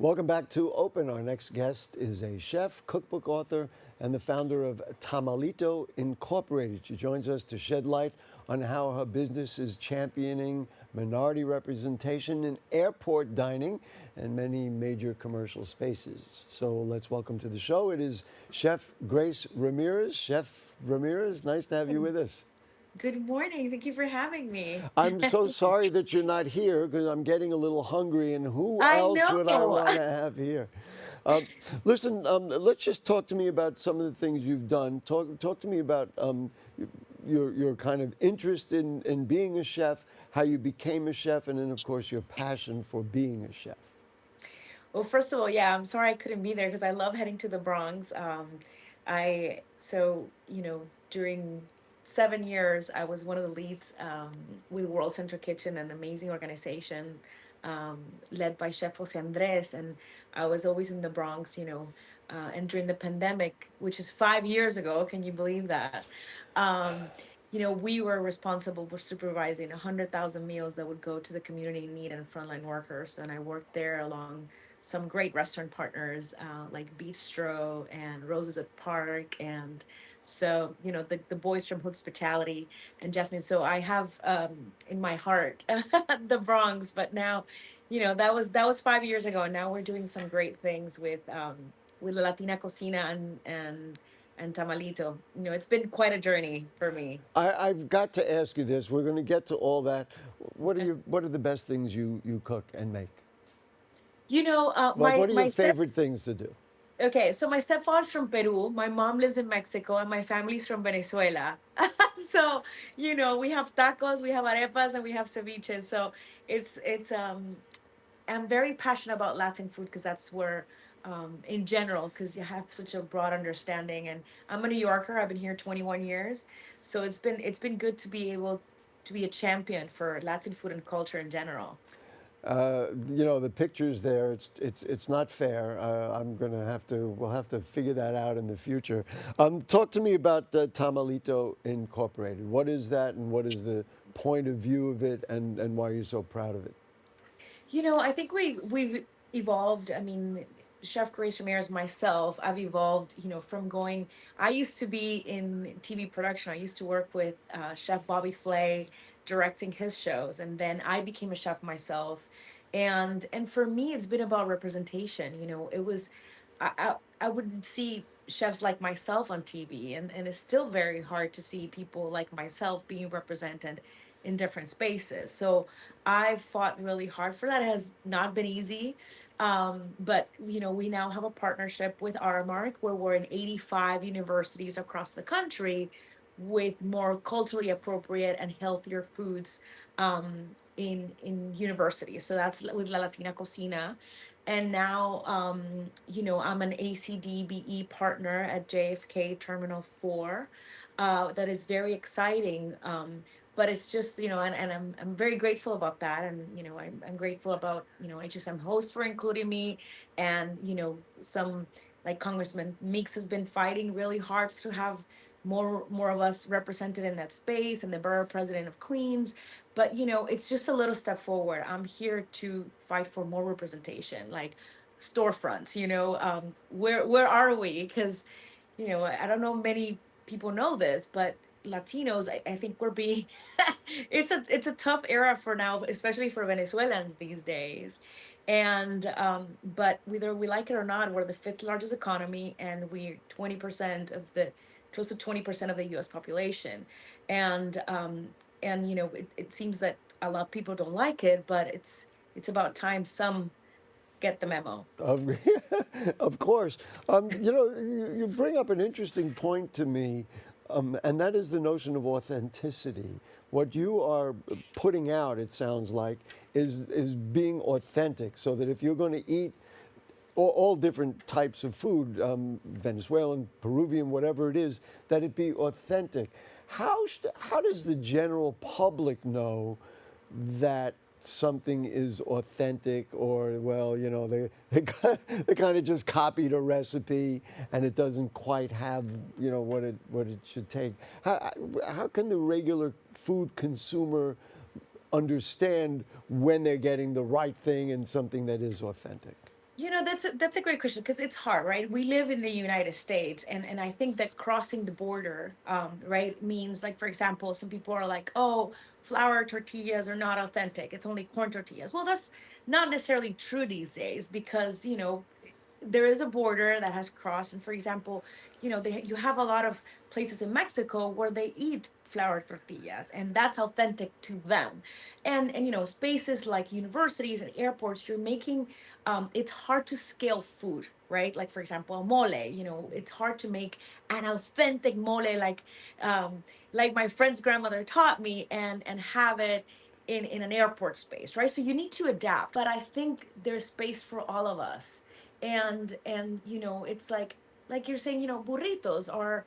Welcome back to Open. Our next guest is a chef, cookbook author, and the founder of Tamalito Incorporated. She joins us to shed light on how her business is championing minority representation in airport dining and many major commercial spaces. So let's welcome to the show. It is Chef Grace Ramirez. Chef Ramirez, nice to have you with us. Good morning. Thank you for having me. I'm so sorry that you're not here because I'm getting a little hungry, and who I else would I know. want to have here? Listen, let's just talk to me about some of the things you've done. Talk to me about your kind of interest in being a chef, how you became a chef, and then, of course, your passion for being a chef. Well, first of all, yeah, I'm sorry I couldn't be there because I love heading to the Bronx. During 7 years, I was one of the leads with World Central Kitchen, an amazing organization led by Chef Jose Andres, and I was always in the Bronx, and during the pandemic, which is 5 years ago, can you believe that? Um, we were responsible for supervising 100,000 meals that would go to the community in need and frontline workers, and I worked there along some great restaurant partners like Bistro and Roses at Park, and so the boys from Hospitality and Jasmine. So I have in my heart the Bronx, but now, that was 5 years ago, and now we're doing some great things with La Latina Cocina and Tamalito. It's been quite a journey for me. I've got to ask you this. We're going to get to all that. What are the best things you cook and make? Like, My what are your my step. favorite things to do? Okay, so my stepfather's from Peru, my mom lives in Mexico, and my family's from Venezuela. So, we have tacos, we have arepas, and we have ceviches. So it's I'm very passionate about Latin food because that's where, in general, because you have such a broad understanding. And I'm a New Yorker. I've been here 21 years, so it's been good to be able to be a champion for Latin food and culture in general. The pictures there, it's not fair. I'm going to have to, we'll have to figure that out in the future. Talk to me about Tamalito Incorporated. What is that, and what is the point of view of it, and why are you so proud of it? I think we've evolved. I mean, Chef Grace Ramírez, myself, I've evolved. From going. I used to be in TV production. I used to work with Chef Bobby Flay, directing his shows, and then I became a chef myself. And for me, it's been about representation. It was, I wouldn't see chefs like myself on TV, and it's still very hard to see people like myself being represented in different spaces. So I've fought really hard for that. It has not been easy. But we now have a partnership with Aramark where we're in 85 universities across the country with more culturally appropriate and healthier foods in universities. So that's with La Latina Cocina. And now, I'm an ACDBE partner at JFK Terminal 4. That is very exciting. But it's just, and I'm very grateful about that. And, I'm grateful about, HSM host for including me. And, some like Congressman Meeks has been fighting really hard to have more of us represented in that space, and the borough president of Queens. But it's just a little step forward. I'm here to fight for more representation, like storefronts. Where are we? Because I don't know many people know this, but Latinos, I think we're being it's a tough era for now, especially for Venezuelans these days. And but whether we like it or not, we're the fifth largest economy, and we're 20% of the close to 20% of the US population. And it seems that a lot of people don't like it, but it's about time some get the memo. Of, of course. You bring up an interesting point to me, and that is the notion of authenticity. What you are putting out, it sounds like, is being authentic, so that if you're going to eat all different types of food, Venezuelan, Peruvian, whatever it is, that it be authentic. How does the general public know that something is authentic, or, well, they kind of just copied a recipe and it doesn't quite have, what it should take? How can the regular food consumer understand when they're getting the right thing and something that is authentic? That's a great question because it's hard, right? We live in the United States, and I think that crossing the border, right, means like, for example, some people are like, oh, flour tortillas are not authentic. It's only corn tortillas. Well, that's not necessarily true these days because there is a border that has crossed, and for example, you have a lot of places in Mexico where they eat flour tortillas, and that's authentic to them. And spaces like universities and airports, you're making it's hard to scale food, right? Like, for example, mole, it's hard to make an authentic mole um like my friend's grandmother taught me, and have it in an airport space, right? So you need to adapt, but I think there's space for all of us. And it's like you're saying, burritos are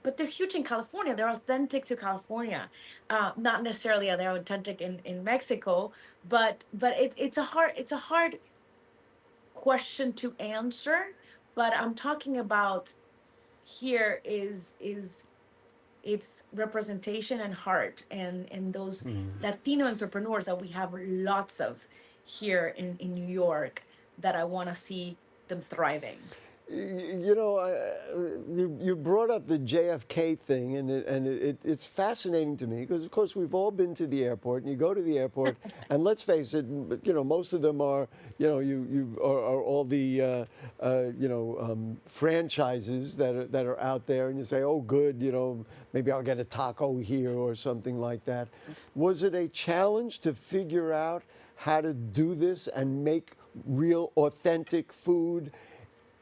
but they're huge in California. They're authentic to California. Not necessarily are they authentic in Mexico, but it's a hard question to answer. But I'm talking about here is it's representation and heart, and those Latino entrepreneurs that we have lots of here in New York, that I want to see them thriving. You brought up the JFK thing, and it's fascinating to me because, of course, we've all been to the airport, and you go to the airport, and let's face it, most of them are, are all the, franchises that are out there, and you say, oh, good, maybe I'll get a taco here or something like that. Was it a challenge to figure out how to do this and make real, authentic food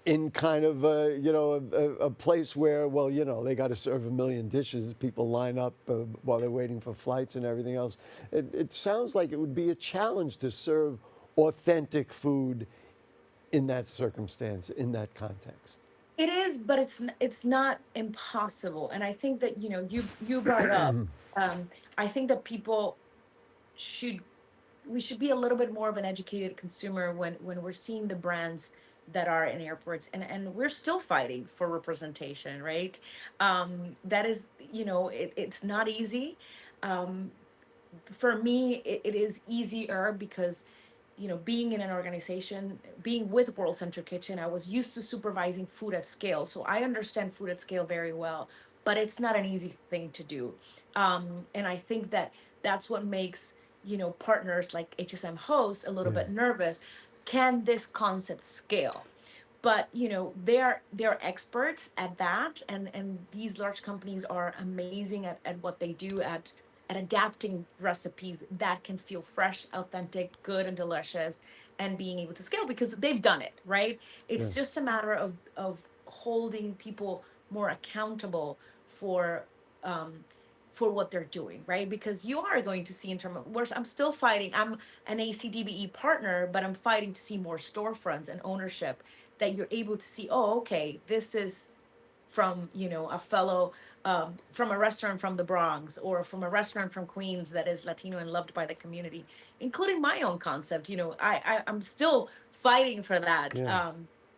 in kind of a place where, well, they got to serve a million dishes. People line up while they're waiting for flights and everything else. It sounds like it would be a challenge to serve authentic food in that circumstance, in that context. It is, but it's not impossible. And I think that you brought it up. I think that people should we should be a little bit more of an educated consumer when we're seeing the brands that are in airports, and we're still fighting for representation, right? That is, it's not easy. um for me, it is easier because being in an organization, being with World Central Kitchen, I was used to supervising food at scale, so I understand food at scale very well. But it's not an easy thing to do. And I think that that's what makes partners like HSM hosts a little Yeah. bit nervous. Can this concept scale? But they're experts at that, and these large companies are amazing at what they do at adapting recipes that can feel fresh, authentic, good, and delicious, and being able to scale because they've done it, right? It's Yes. just a matter of holding people more accountable for um for what they're doing, right? Because you are going to see, in terms of where I'm still fighting, I'm an ACDBE partner, but I'm fighting to see more storefronts and ownership, that you're able to see, oh, okay, this is from a fellow, from a restaurant from the Bronx, or from a restaurant from Queens that is Latino and loved by the community, including my own concept. I'm still fighting for that, Yeah.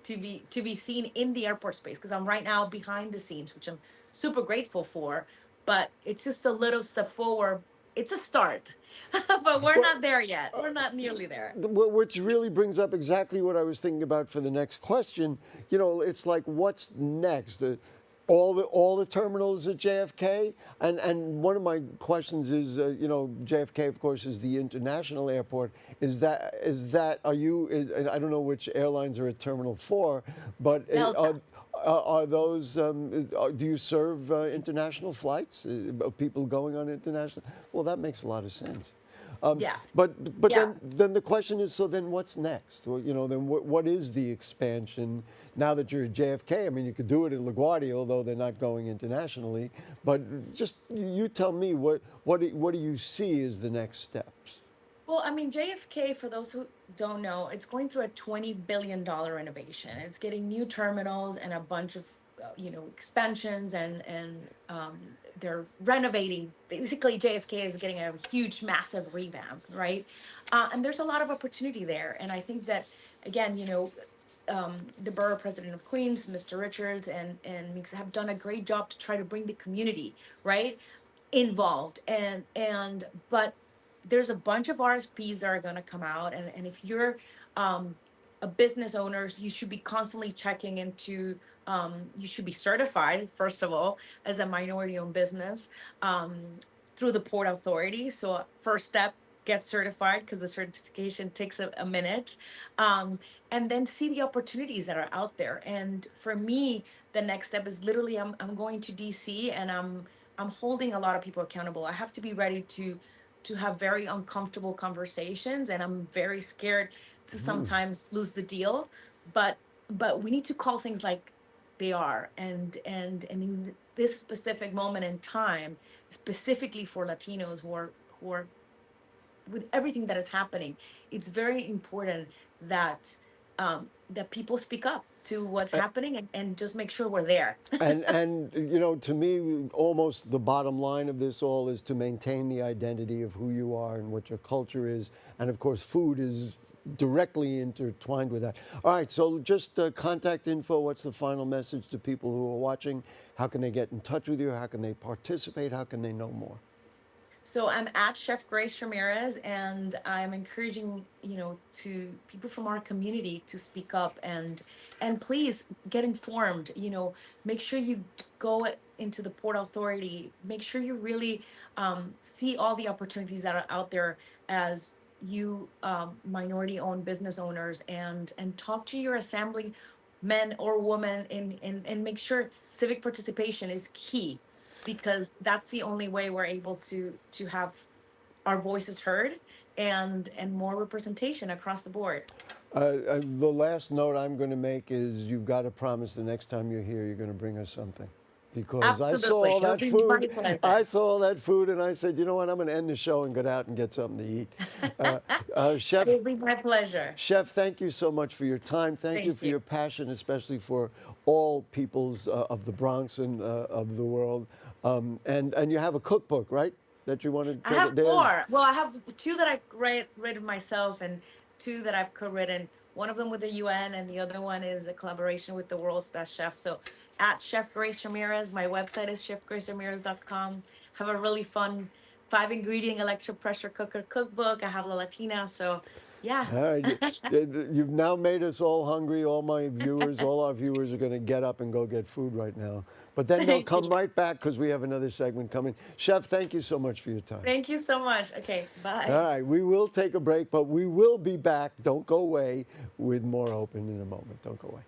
to be seen in the airport space, because I'm right now behind the scenes, which I'm super grateful for. But it's just a little step forward. It's a start, but we're Well, not there yet. We're not nearly there. which really brings up exactly what I was thinking about for the next question. It's like, what's next? All the terminals at JFK, and one of my questions is, JFK, of course, is the international airport. Is that are you? I don't know which airlines are at Terminal 4, but Delta. are those? Do you serve international flights? People going on international? Well, that makes a lot of sense. Yeah. But Yeah. then the question is, so then what's next? Well, then what is the expansion now that you're at JFK? I mean, you could do it in LaGuardia, although they're not going internationally. But just you tell me, what do you see as the next steps? Well, I mean, JFK, for those who don't know, it's going through a $20 billion renovation. It's getting new terminals and a bunch of, expansions, and they're renovating. Basically, JFK is getting a huge, massive revamp, right? And there's a lot of opportunity there. And I think that, again, the borough president of Queens, Mr. Richards, and Meeks have done a great job to try to bring the community, right, involved. But there's a bunch of RSPs that are going to come out, and if you're um a business owner, you should be constantly checking into, you should be certified, first of all, as a minority owned business, um, through the Port Authority. So, first step, get certified because the certification takes a minute. Um, and then see the opportunities that are out there. And for me, the next step is literally I'm going to DC, and I'm holding a lot of people accountable. I have to be ready to have very uncomfortable conversations, and I'm very scared to sometimes lose the deal, but we need to call things like they are. And in this specific moment in time, specifically for Latinos who are with everything that is happening, it's very important that that people speak up to what's happening, and just make sure we're there. And you know, to me, almost the bottom line of this all is to maintain the identity of who you are and what your culture is, and of course, food is directly intertwined with that. All right, so just contact info. What's the final message to people who are watching? How can they get in touch with you? How can they participate? How can they know more? So I'm at Chef Grace Ramirez, and I'm encouraging, to people from our community to speak up, and please get informed. Make sure you go into the Port Authority. Make sure you really see all the opportunities that are out there as you minority-owned business owners, and talk to your assembly men or women, and make sure civic participation is key, because that's the only way we're able to have our voices heard, and more representation across the board. The last note I'm going to make is you've got to promise the next time you're here, you're going to bring us something. Because I saw Absolutely, all it'll that be food. my I pleasure. saw all that food, and I said, you know what? I'm going to end the show and get out and get something to eat. Chef, It'll be my pleasure. Chef, thank you so much for your time. Thank you Thank for you. your passion, especially for all peoples of the Bronx and of the world. And you have a cookbook, right? That you want to I take. have There's four. Well, I have two that I written myself, and two that I've co-written. One of them with the UN, and the other one is a collaboration with the world's best chef. So at Chef Grace Ramirez, my website is chefgraceramirez.com. Have a really fun 5 ingredient electric pressure cooker cookbook. I have La Latina, so yeah. all right. You've now made us all hungry. All my viewers, all our viewers are going to get up and go get food right now. But then they'll Thank come you. right back because we have another segment coming. Chef, thank you so much for your time. Thank you so much. Okay, All bye. right, we will take a break, but we will be back. Don't go away with more open in a moment. Don't go away.